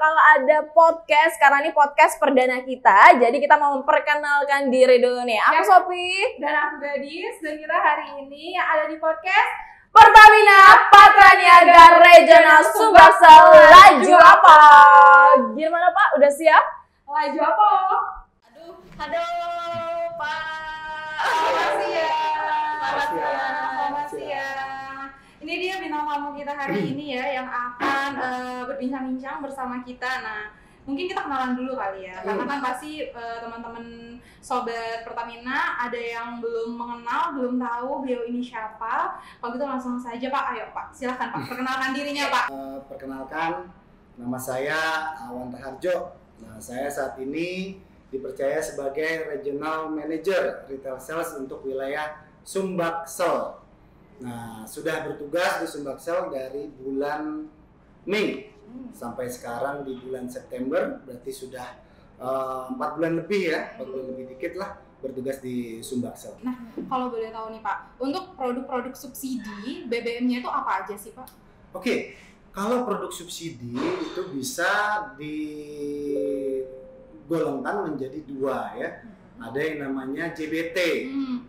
bakal ada podcast karena ini podcast perdana kita. Jadi kita mau memperkenalkan diri dulu nih. Aku Sophie dan aku Gadis, dan kita hari ini yang ada di podcast Pertamina Patraniaga Regional Sumbaksel. Laju apa? Gimana Pak? Udah siap? Laju apa? Aduh Pak. Selamat siang. Selamat siang. Ini dia bintang tamu kita hari ini ya yang akan berbincang-bincang bersama kita. Nah, mungkin kita kenalan dulu kali ya, karena kan pasti teman-teman sobat Pertamina ada yang belum mengenal, belum tahu beliau ini siapa. Kalau gitu langsung saja Pak, ayo Pak, silahkan Pak, perkenalkan dirinya Pak. Perkenalkan, nama saya Awan Raharjo. Nah, saya saat ini dipercaya sebagai Regional Manager Retail Sales untuk wilayah Sumbaksel. Nah, sudah bertugas di Sumbaksel dari bulan Mei sampai sekarang di bulan September, berarti sudah 4 bulan lebih ya, 4 bulan lebih dikit lah bertugas di Sumbaksel. Nah, kalau boleh tahu nih Pak, untuk produk-produk subsidi BBM-nya itu apa aja sih Pak? Oke, kalau produk subsidi itu bisa digolongkan menjadi dua ya. Ada yang namanya JBT,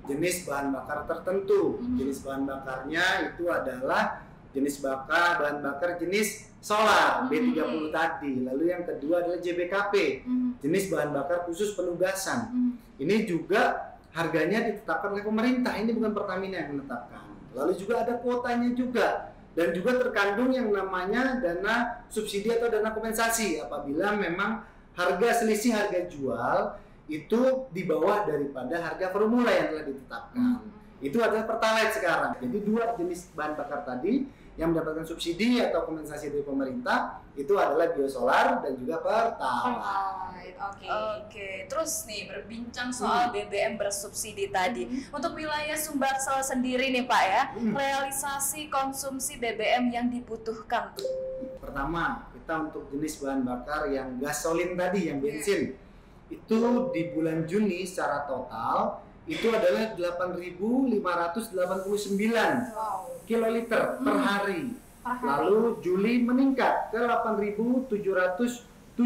jenis bahan bakar tertentu. Jenis bahan bakarnya itu adalah jenis bahan bakar jenis solar B30 tadi. Lalu yang kedua adalah JBKP, jenis bahan bakar khusus penugasan. Ini juga harganya ditetapkan oleh pemerintah, ini bukan Pertamina yang menetapkan. Lalu juga ada kuotanya juga. Dan juga terkandung yang namanya dana subsidi atau dana kompensasi apabila memang selisih harga jual itu di bawah daripada harga formula yang telah ditetapkan. Itu adalah Pertalite sekarang. Jadi dua jenis bahan bakar tadi yang mendapatkan subsidi atau kompensasi dari pemerintah itu adalah biosolar dan juga Pertalite. Oke. Terus nih berbincang soal BBM bersubsidi tadi. Untuk wilayah Sumbaksel sendiri nih Pak ya, realisasi konsumsi BBM yang dibutuhkan. Pertama, kita untuk jenis bahan bakar yang gasolin tadi, yang bensin, itu di bulan Juni secara total itu adalah 8.589 kiloliter per hari. Lalu Juli meningkat ke 8.772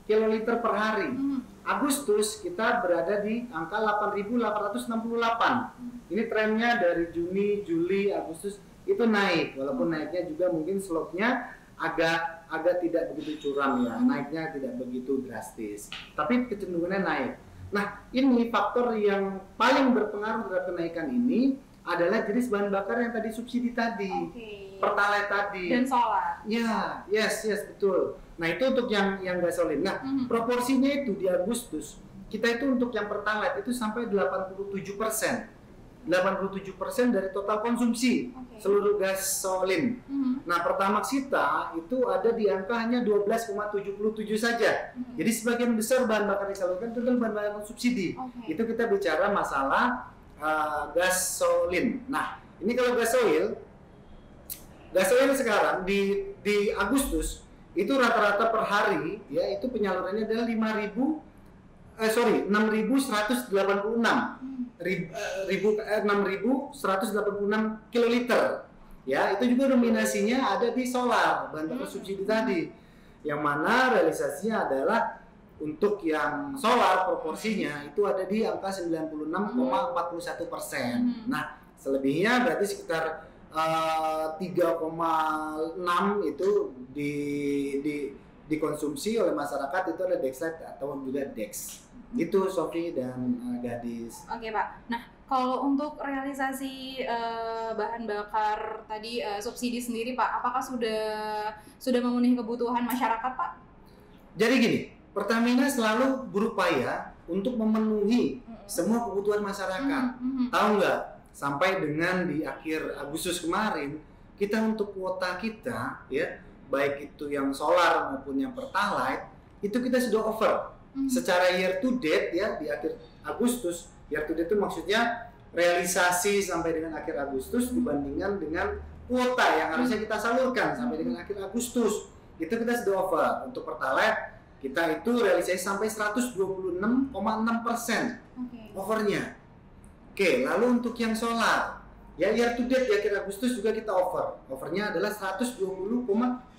kiloliter per hari. Agustus kita berada di angka 8.868. Ini trennya dari Juni, Juli, Agustus itu naik, walaupun naiknya juga mungkin slope-nya agak tidak begitu curam ya, naiknya tidak begitu drastis, tapi kecenderungannya naik. Nah, ini faktor yang paling berpengaruh terhadap kenaikan ini adalah jenis bahan bakar yang tadi subsidi tadi, Pertalite tadi, dan solar. Ya, yes betul. Nah, itu untuk yang gasolin. Nah, proporsinya itu di Agustus kita itu untuk yang Pertalite itu sampai 87%. 87% dari total konsumsi seluruh gasolin. Nah, Pertamax kita itu ada di angka hanya 12,77 saja. Jadi sebagian besar bahan bakar disalurkan itu adalah bahan bakar subsidi. Itu kita bicara masalah gasolin. Nah, ini kalau gasolin sekarang di Agustus itu rata-rata per hari ya itu penyalurannya adalah 6.186 kiloliter ya, itu juga dominasinya ada di solar, bahan bakar subsidi tadi, yang mana realisasinya adalah untuk yang solar proporsinya itu ada di angka 96,41%. Nah, selebihnya berarti sekitar 3,6 itu dikonsumsi oleh masyarakat, itu ada Dexlite atau juga Dex. Itu Sophie dan Gadis. Oke Pak. Nah, kalau untuk realisasi bahan bakar tadi subsidi sendiri Pak, apakah sudah memenuhi kebutuhan masyarakat Pak? Jadi gini, Pertamina selalu berupaya untuk memenuhi semua kebutuhan masyarakat. Tahu nggak? Sampai dengan di akhir Agustus kemarin, kita untuk kuota kita ya, baik itu yang solar maupun yang Pertalite, itu kita sudah over. Secara year to date ya, di akhir Agustus, year to date itu maksudnya realisasi sampai dengan akhir Agustus dibandingkan dengan kuota yang harusnya kita salurkan sampai dengan akhir Agustus, itu kita sudah over. Untuk Pertalite kita itu realisasi sampai 126,6% overnya. Oke, lalu untuk yang solar ya, year to date di akhir Agustus juga kita overnya adalah 120,75%.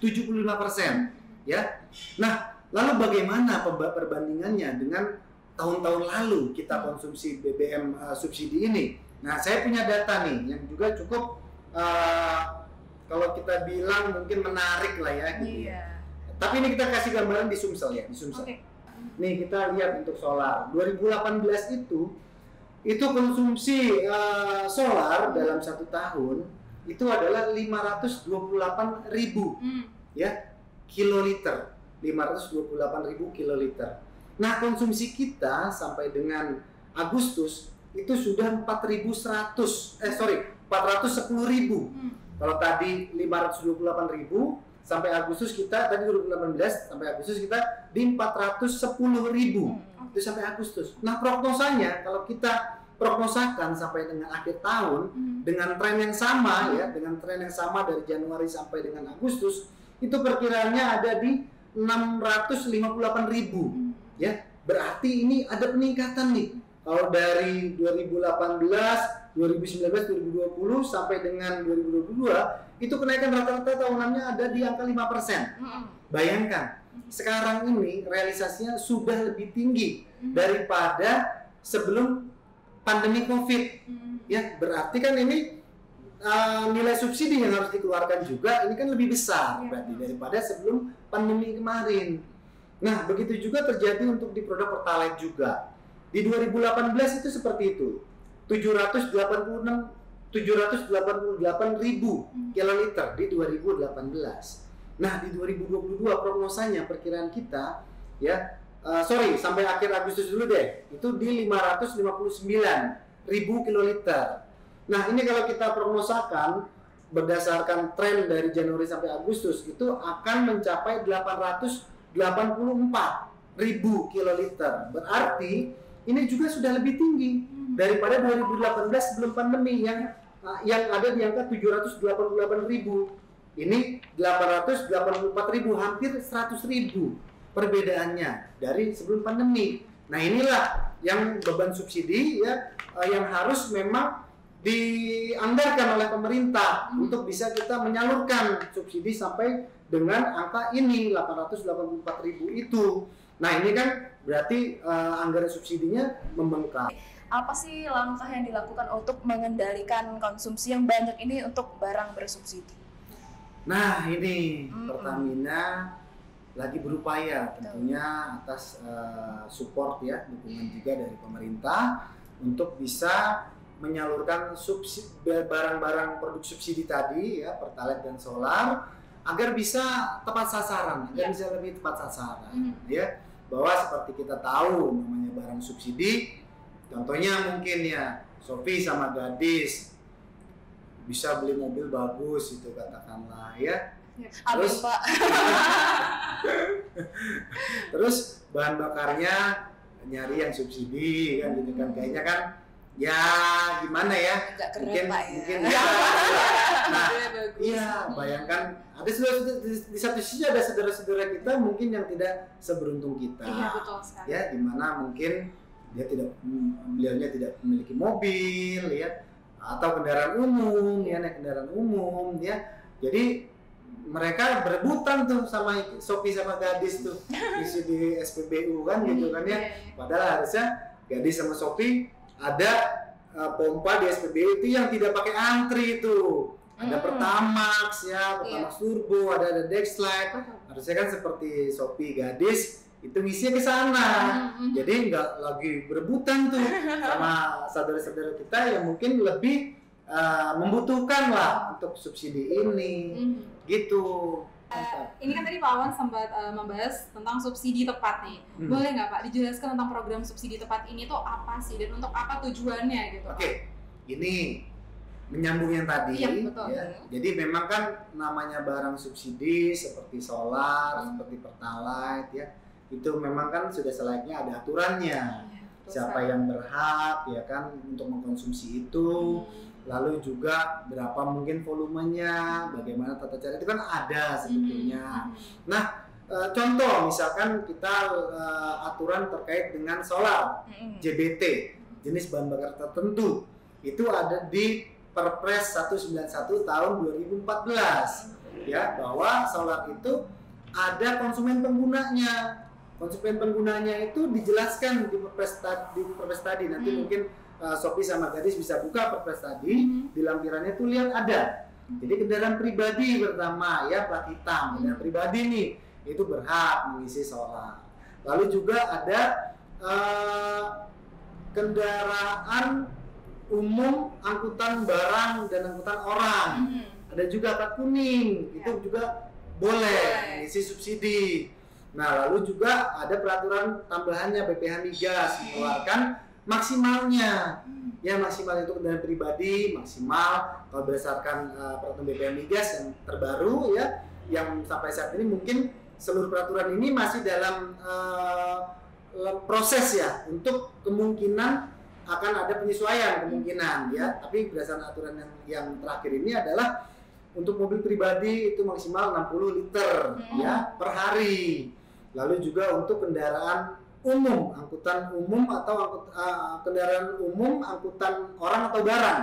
ya. Nah, lalu bagaimana perbandingannya dengan tahun-tahun lalu kita konsumsi BBM subsidi ini? Nah, saya punya data nih yang juga cukup kalau kita bilang mungkin menarik lah ya gitu. Tapi ini kita kasih gambaran di Sumsel ya, di Sumsel. Nih kita lihat untuk solar 2018 itu konsumsi solar dalam 1 tahun itu adalah 528.000 ya kiloliter, 528.000 kiloliter. Nah, konsumsi kita sampai dengan Agustus itu sudah 410.000. Kalau tadi 528.000 sampai Agustus kita tadi 2018 sampai Agustus kita di 410.000. Itu sampai Agustus. Nah, prognosanya kalau kita prognosakan sampai dengan akhir tahun dengan tren yang sama ya, dengan tren yang sama dari Januari sampai dengan Agustus, itu perkiraannya ada di 658.000 ya. Berarti ini ada peningkatan nih. Kalau dari 2018, 2019, 2020 sampai dengan 2022 itu kenaikan rata-rata tahunannya ada di angka 5%. Bayangkan, sekarang ini realisasinya sudah lebih tinggi daripada sebelum pandemi Covid. Ya, berarti kan ini nilai subsidi yang harus dikeluarkan juga ini kan lebih besar berarti daripada sebelum pandemi kemarin. Nah, begitu juga terjadi untuk di produk Pertalite juga. Di 2018 itu seperti itu. 788.000 kiloliter di 2018. Nah, di 2022 prognosanya perkiraan kita ya sampai akhir Agustus dulu deh, itu di 559.000 kiloliter. Nah, ini kalau kita prognosakan berdasarkan tren dari Januari sampai Agustus itu akan mencapai 884.000 kiloliter. Berarti ini juga sudah lebih tinggi daripada 2018 sebelum pandemi yang ada di angka 788.000. Ini 884.000, hampir 100.000 perbedaannya dari sebelum pandemi. Nah, inilah yang beban subsidi ya yang harus memang dianggarkan oleh pemerintah untuk bisa kita menyalurkan subsidi sampai dengan angka ini 884.000 itu. Nah, ini kan berarti anggaran subsidinya membengkak. Apa sih langkah yang dilakukan untuk mengendalikan konsumsi yang banyak ini untuk barang bersubsidi? Nah, ini Pertamina lagi berupaya tentunya atas support ya, dukungan juga dari pemerintah untuk bisa menyalurkan barang-barang produk subsidi tadi ya, Pertalite dan solar agar bisa tepat sasaran, agar bisa lebih tepat sasaran ya. Bahwa seperti kita tahu namanya barang subsidi, contohnya mungkin ya Shopee sama Gadis bisa beli mobil bagus itu katakanlah ya. Terus Pak. terus bahan bakarnya nyari yang subsidi kan gitu kan, kayaknya kan ya gimana ya, agak keren, mungkin Pak, ya. mungkin ya. Nah, iya, bayangkan ada di satu sisi ada saudara-saudara kita mungkin yang tidak seberuntung kita. Iya, betul sekali. Ya, dimana mungkin beliaunya tidak memiliki mobil ya, atau kendaraan umum ya, naik kendaraan umum ya. Jadi mereka berebutan tuh sama Shopee sama Gadis tuh di SPBU kan gitu kan ya. Padahal harusnya Gadis sama Shopee ada pompa di SPBU itu yang tidak pakai antri itu. Ada Pertamax ya, Pertamax Turbo, ada Dexlite. Harusnya kan seperti Shopee Gadis itu ngisinya ke sana. Jadi nggak lagi berebutan tuh sama saudara-saudara kita yang mungkin lebih membutuhkan lah untuk subsidi ini. Gitu. Ini kan tadi Pak Awan sempat membahas tentang subsidi tepat nih. Boleh nggak Pak dijelaskan tentang program subsidi tepat ini tuh apa sih dan untuk apa tujuannya gitu? Oke, ini menyambung yang tadi. Iya, betul. Ya. Jadi memang kan namanya barang subsidi seperti solar, seperti Pertalite ya, itu memang kan sudah selayaknya ada aturannya. Siapa yang berhak ya kan untuk mengkonsumsi itu. Lalu juga berapa mungkin volumenya, bagaimana tata cara itu kan ada sebetulnya. Nah, contoh misalkan kita aturan terkait dengan solar, JBT, jenis bahan bakar tertentu, itu ada di Perpres 191 tahun 2014 ya, bahwa solar itu ada konsumen penggunanya. Konsumen penggunanya itu dijelaskan di Perpres tadi. Nanti mungkin Sophie sama Gadis bisa buka Perpres tadi. Di lampirannya tuh lihat ada. Jadi kendaraan pribadi pertama ya, plat hitam. Kendaraan pribadi nih itu berhak mengisi solar. Lalu juga ada kendaraan umum, angkutan barang dan angkutan orang. Ada juga plat kuning, itu juga boleh mengisi subsidi. Nah, lalu juga ada peraturan tambahannya BPH Migas mengeluarkan maksimalnya. Ya, maksimal itu kendaraan pribadi maksimal kalau berdasarkan peraturan BPH Migas yang terbaru ya, yang sampai saat ini mungkin seluruh peraturan ini masih dalam proses ya, untuk kemungkinan akan ada penyesuaian kemungkinan ya. Tapi berdasarkan aturan yang terakhir ini adalah untuk mobil pribadi itu maksimal 60 liter ya per hari. Lalu juga untuk kendaraan umum, angkutan umum atau kendaraan umum, angkutan orang atau barang,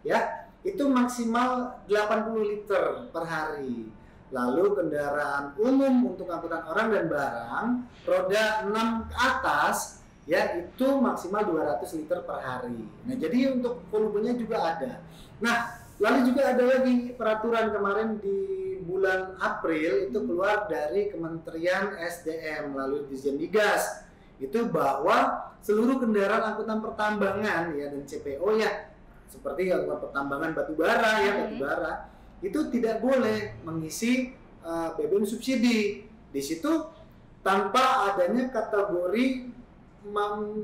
ya itu maksimal 80 liter per hari. Lalu kendaraan umum untuk angkutan orang dan barang, roda 6 ke atas, ya itu maksimal 200 liter per hari. Nah jadi untuk volumenya juga ada. Nah lalu juga ada lagi peraturan kemarin di bulan April itu keluar dari Kementerian SDM melalui Dirjen Migas itu bahwa seluruh kendaraan angkutan pertambangan ya dan CPO ya seperti angkutan pertambangan batubara ya batubara itu tidak boleh mengisi BBM subsidi. Di situ tanpa adanya kategori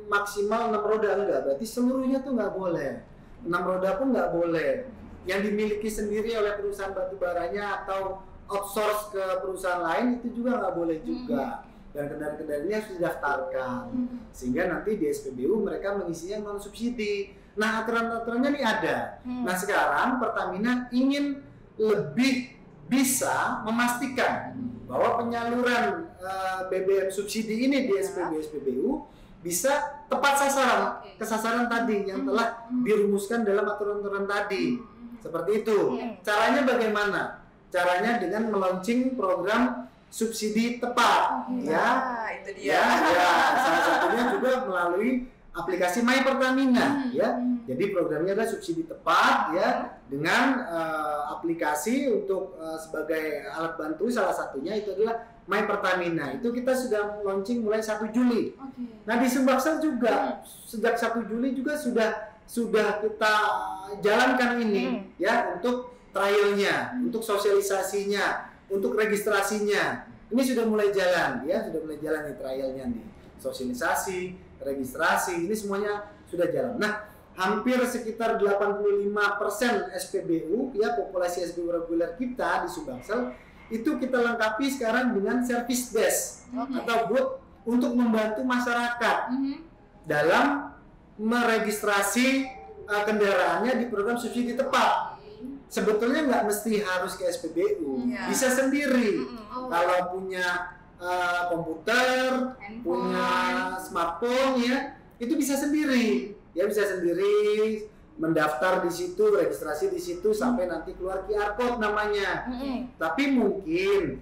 maksimal 6 roda enggak, berarti seluruhnya tuh nggak boleh. 6 roda pun nggak boleh. Yang dimiliki sendiri oleh perusahaan batubaranya atau outsource ke perusahaan lain itu juga nggak boleh juga. Dan kendaraan-kendaraan ini harus didaftarkan sehingga nanti di SPBU mereka mengisinya non subsidi. Nah aturan-aturannya ini ada. Nah sekarang Pertamina ingin lebih bisa memastikan bahwa penyaluran BBM subsidi ini di SPBU bisa tepat sasaran, kesasaran tadi yang telah dirumuskan dalam aturan-aturan tadi. Seperti itu. Caranya bagaimana? Caranya dengan melaunching program subsidi tepat, ya. Itu dia. Ya, salah satunya juga melalui aplikasi My Pertamina, ya. Jadi programnya adalah subsidi tepat, ya, dengan aplikasi untuk sebagai alat bantu salah satunya itu adalah My Pertamina. Itu kita sudah launching mulai 1 Juli. Nah di Sumbaksel juga sejak 1 Juli juga sudah kita jalankan ini ya untuk trialnya, untuk sosialisasinya, untuk registrasinya. Ini sudah mulai jalan ya, sudah mulai jalan nih trialnya nih. Sosialisasi, registrasi, ini semuanya sudah jalan. Nah, hampir sekitar 85% SPBU ya populasi SPBU reguler kita di Sumbaksel itu kita lengkapi sekarang dengan service desk atau booth untuk membantu masyarakat dalam meregistrasi kendaraannya di program subsidi tepat. Sebetulnya nggak mesti harus ke SPBU, bisa sendiri. Kalau punya komputer, punya smartphone ya, itu bisa sendiri. Ya bisa sendiri mendaftar di situ, registrasi di situ sampai nanti keluar QR code namanya. Tapi mungkin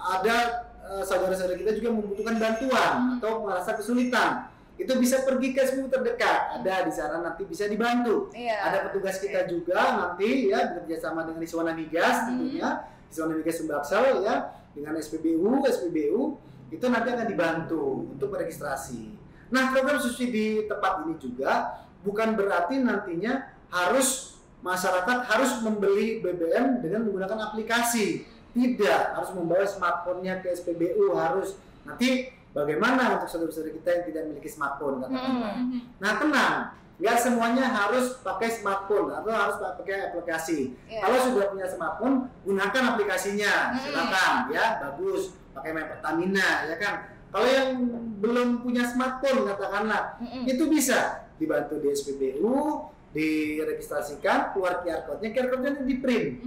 ada saudara-saudara kita juga membutuhkan bantuan atau merasa kesulitan. Itu bisa pergi ke SPBU terdekat, ada di sana nanti bisa dibantu. Ada petugas kita juga nanti ya bekerja sama dengan Iswana Migas tentunya, Iswana Migas Sumbaksel ya dengan SPBU itu nanti akan dibantu untuk meregistrasi. Nah program subsidi tepat ini juga bukan berarti nantinya harus masyarakat harus membeli BBM dengan menggunakan aplikasi. Tidak, harus membawa smartphone-nya ke SPBU, harus nanti bagaimana untuk saudara-saudara kita yang tidak memiliki smartphone katakanlah. Nah tenang, nggak semuanya harus pakai smartphone atau harus pakai aplikasi. Kalau sudah punya smartphone, gunakan aplikasinya, silakan ya, bagus, pakai My Pertamina ya kan. Kalau yang belum punya smartphone katakanlah, itu bisa dibantu di SPBU, diregistrasikan, keluar QR code-nya, QR code-nya di print,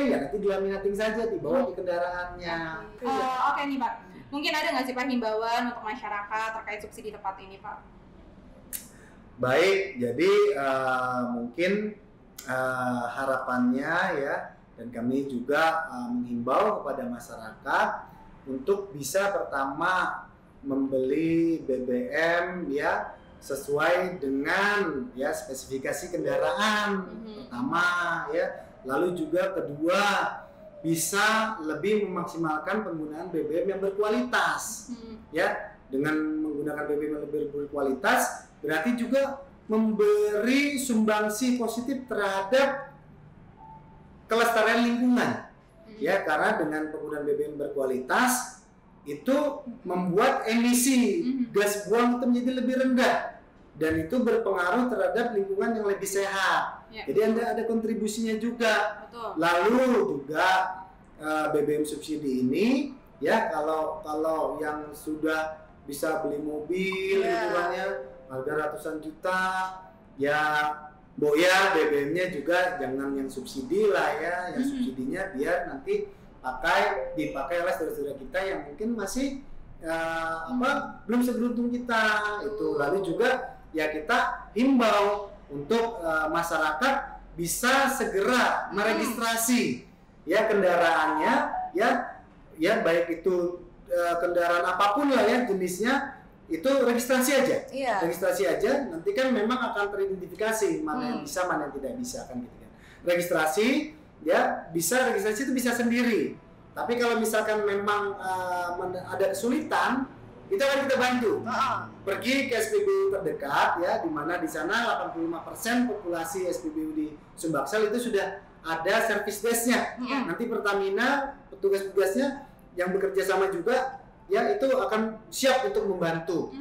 ya nanti dilaminating saja, dibawa di kendaraannya. Oke nih Pak. Mungkin ada nggak sih Pak himbauan untuk masyarakat terkait subsidi tepat ini Pak? Baik, jadi mungkin harapannya ya Dan kami juga menghimbau kepada masyarakat untuk bisa pertama membeli BBM ya sesuai dengan ya spesifikasi kendaraan pertama ya. Lalu juga kedua, bisa lebih memaksimalkan penggunaan BBM yang berkualitas. Ya, dengan menggunakan BBM yang lebih berkualitas berarti juga memberi sumbangsi positif terhadap kelestarian lingkungan. Ya, karena dengan penggunaan BBM berkualitas itu membuat emisi gas buang itu menjadi lebih rendah dan itu berpengaruh terhadap lingkungan yang lebih sehat. Ya. Jadi ada kontribusinya juga. Betul. Lalu juga BBM subsidi ini ya kalau yang sudah bisa beli mobil hitungannya harga ratusan juta ya boya BBM-nya juga jangan yang subsidi lah ya, yang subsidinya biar nanti dipakai oleh saudara-saudara kita yang mungkin masih belum seberuntung kita itu. Lalu juga ya kita himbau untuk masyarakat bisa segera meregistrasi ya kendaraannya ya baik itu kendaraan apapun lah ya jenisnya, itu registrasi aja. Registrasi aja, nanti kan memang akan teridentifikasi mana yang bisa, mana yang tidak bisa kan gitu kan. Registrasi ya registrasi itu bisa sendiri. Tapi kalau misalkan memang ada kesulitan, itu akan kita bantu. Pergi ke SPBU terdekat ya, di mana di sana 85% populasi SPBU di Sumbaksel itu sudah ada service desk-nya. Nanti Pertamina petugas-petugasnya yang bekerja sama juga ya itu akan siap untuk membantu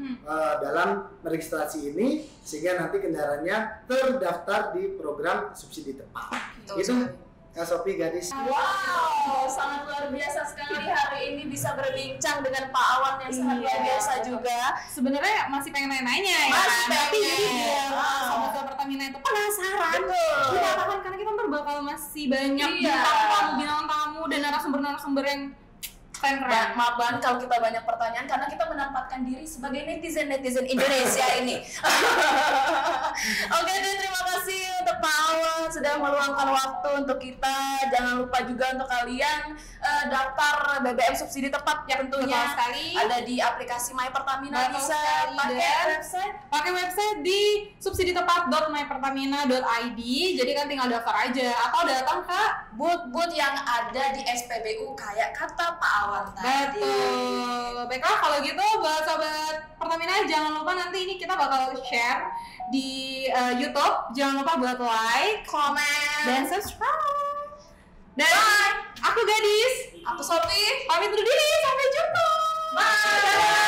dalam registrasi ini sehingga nanti kendaraannya terdaftar di program subsidi tepat. Itu Kak Sophie, gadis. Wow, sangat luar biasa sekali hari ini bisa berbincang dengan Pak Awan yang sangat luar biasa juga. Sebenarnya masih pengen nanya-nanya ya. Tapi sobat Pertamina itu penasaran. Kita akan karena kita bakal masih banyak bintang tamu dan narasumber yang keren-keren. Maaf banget kalau kita banyak pertanyaan karena kita menempatkan diri sebagai netizen Indonesia ini. Oke, terima kasih untuk Pak Awan sudah meluangkan waktu untuk kita. Jangan lupa juga untuk kalian daftar BBM subsidi tepat ya tentunya. Ada di aplikasi My Pertamina, bisa pakai website di subsiditepat.mypertamina.id. Jadi kan tinggal daftar aja atau datang ke booth yang ada di SPBU kayak kata Pak Awan tadi. Betul. Baiklah kalau gitu buat sobat Pertamina jangan lupa nanti ini kita bakal share di YouTube. Jangan lupa buat like, comment, dan subscribe. Dan aku Gadis, aku Sophie, pamit dulu diri, sampai jumpa. Bye.